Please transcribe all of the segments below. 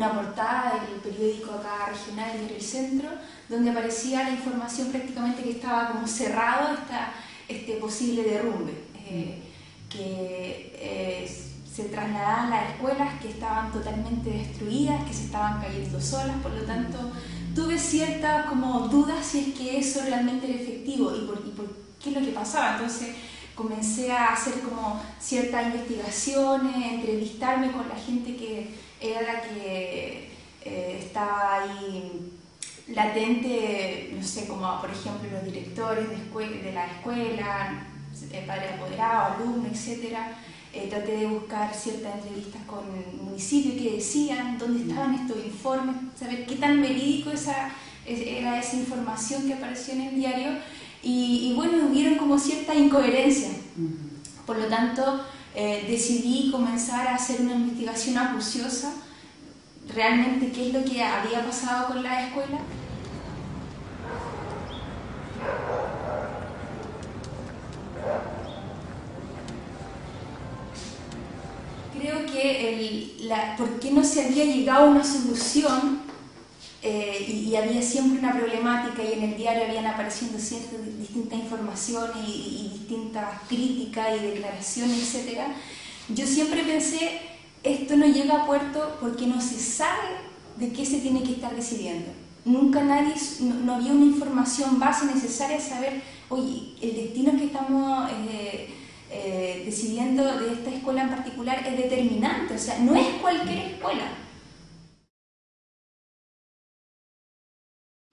una portada del periódico acá regional, El Centro, donde aparecía la información prácticamente que estaba como cerrado este posible derrumbe, que se trasladaban las escuelas que estaban totalmente destruidas, que se estaban cayendo solas, por lo tanto tuve cierta como dudas si es que eso realmente era efectivo y por qué es lo que pasaba. Entonces comencé a hacer como ciertas investigaciones, entrevistarme con la gente que era la que estaba ahí latente, no sé, como por ejemplo los directores de la escuela, padres apoderados, alumnos, etc. Traté de buscar ciertas entrevistas con el municipio que decían dónde estaban estos informes, saber qué tan verídico era esa información que apareció en el diario, y bueno, hubieron como cierta incoherencia. Por lo tanto, decidí comenzar a hacer una investigación acuciosa, realmente qué es lo que había pasado con la escuela. Creo que por qué no se había llegado a una solución y había siempre una problemática, y en el diario habían apareciendo distintas informaciones y distintas críticas y declaraciones, etc. Yo siempre pensé, esto no llega a puerto porque no se sabe de qué se tiene que estar decidiendo. Nunca no había una información base necesaria de saber, oye, el destino que estamos decidiendo de esta escuela en particular es determinante, o sea, no es cualquier escuela.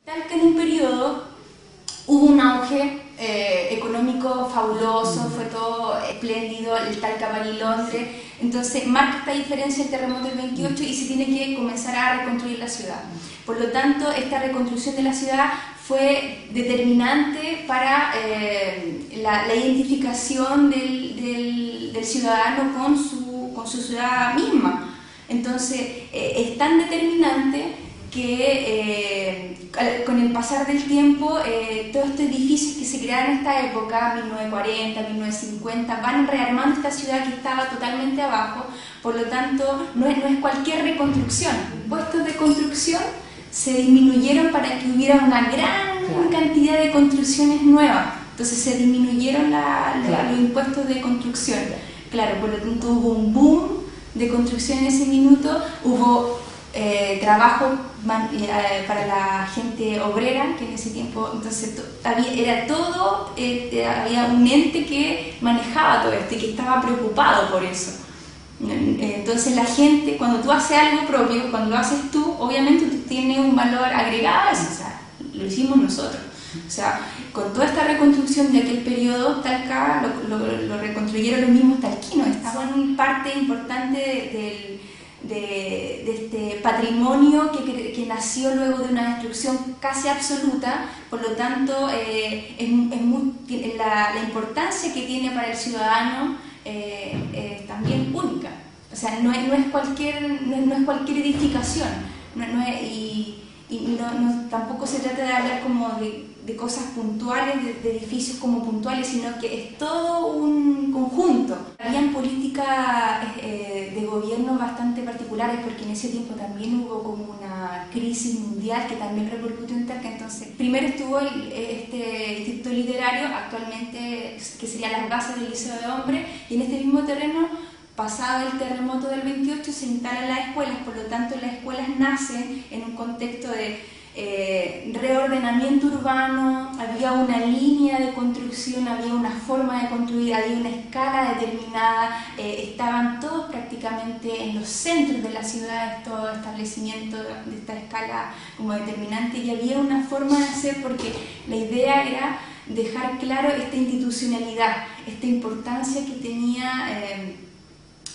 Tal que en un periodo hubo un auge económico fabuloso, fue todo espléndido, el Talca, París, Londres, entonces marca esta diferencia el terremoto del 28 y se tiene que comenzar a reconstruir la ciudad. Por lo tanto, esta reconstrucción de la ciudad fue determinante para la identificación del ciudadano con su ciudad misma. Entonces, es tan determinante que con el pasar del tiempo, todos estos edificios que se crearon en esta época, 1940, 1950, van rearmando esta ciudad que estaba totalmente abajo. Por lo tanto, no es cualquier reconstrucción. Puestos de construcción se disminuyeron para que hubiera una gran cantidad de construcciones nuevas. Entonces se disminuyeron los impuestos de construcción. Claro, por lo tanto hubo un boom de construcción en ese minuto, hubo trabajo para la gente obrera, que en ese tiempo, entonces había un ente que manejaba todo esto y que estaba preocupado por eso. Entonces la gente, cuando tú haces algo propio, cuando lo haces tú, obviamente tú tienes un valor agregado a eso, o sea, lo hicimos nosotros. O sea, con toda esta reconstrucción de aquel periodo, Talca lo reconstruyeron los mismos talquinos, estaban parte importante de este patrimonio que nació luego de una destrucción casi absoluta. Por lo tanto, la importancia que tiene para el ciudadano es también única. O sea, no es cualquier edificación, tampoco se trata de hablar como de cosas puntuales, de edificios como puntuales, sino que es todo un conjunto. Habían políticas de gobierno bastante particulares, porque en ese tiempo también hubo como una crisis mundial que también repercutió en Talca. Entonces, primero estuvo este instituto literario, actualmente que serían las bases del Liceo de Hombres, y en este mismo terreno, pasado el terremoto del 28, se instalan las escuelas. Por lo tanto, las escuelas nacen en un contexto de reordenamiento urbano, había una línea de construcción, había una forma de construir, había una escala determinada, estaban todos prácticamente en los centros de la ciudad, estos establecimientos de esta escala como determinante, y había una forma de hacer, porque la idea era dejar claro esta institucionalidad, esta importancia que tenía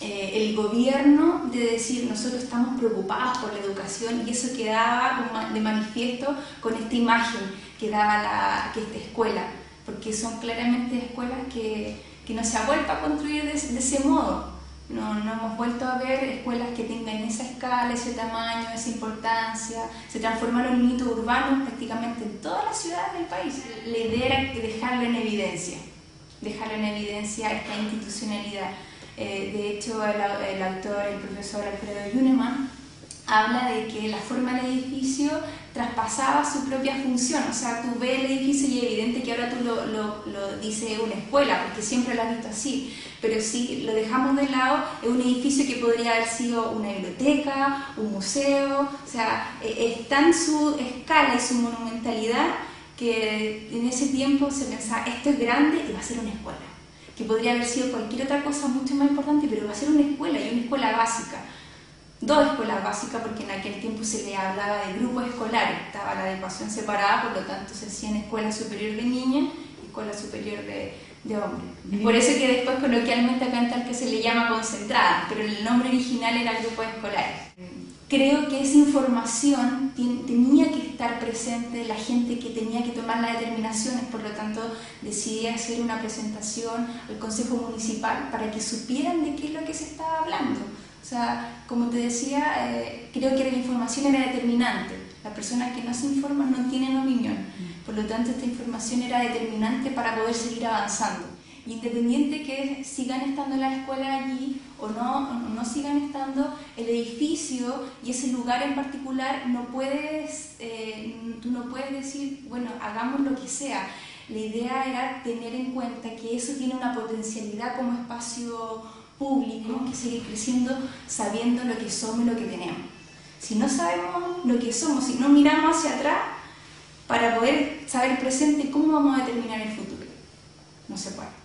el gobierno de decir, nosotros estamos preocupados por la educación, y eso quedaba de manifiesto con esta imagen que daba esta escuela, porque son claramente escuelas que no se ha vuelto a construir de ese modo. No hemos vuelto a ver escuelas que tengan esa escala, ese tamaño, esa importancia. Se transformaron en hitos urbanos prácticamente en todas las ciudades del país. La idea era dejarlo en evidencia esta institucionalidad. De hecho, el autor, el profesor Alfredo Yunemann, habla de que la forma del edificio traspasaba su propia función, o sea, tú ves el edificio y es evidente que ahora tú lo dice una escuela, porque siempre lo has visto así, pero si lo dejamos de lado, es un edificio que podría haber sido una biblioteca, un museo, o sea, está en su escala y su monumentalidad que en ese tiempo se pensaba, esto es grande y va a ser una escuela, que podría haber sido cualquier otra cosa mucho más importante, pero va a ser una escuela y una escuela básica. Dos escuelas básicas, porque en aquel tiempo se le hablaba de grupos escolares, estaba la educación separada, por lo tanto se hacía en escuela superior de niñas y escuela superior de hombres. Por eso que después coloquialmente acá en Talca se le llama concentrada, pero el nombre original era grupos escolares. Creo que esa información tenía que estar presente la gente que tenía que tomar las determinaciones, por lo tanto decidí hacer una presentación al Consejo Municipal para que supieran de qué es lo que se estaba hablando. O sea, como te decía, creo que la información era determinante. Las personas que no se informan no tienen opinión. Por lo tanto, esta información era determinante para poder seguir avanzando. Independiente que sigan estando las escuelas allí o no sigan estando, el edificio y ese lugar en particular tú no puedes decir, bueno, hagamos lo que sea. La idea era tener en cuenta que eso tiene una potencialidad como espacio público, que seguir creciendo sabiendo lo que somos y lo que tenemos. Si no sabemos lo que somos, si no miramos hacia atrás para poder saber el presente, ¿cómo vamos a determinar el futuro? No se puede.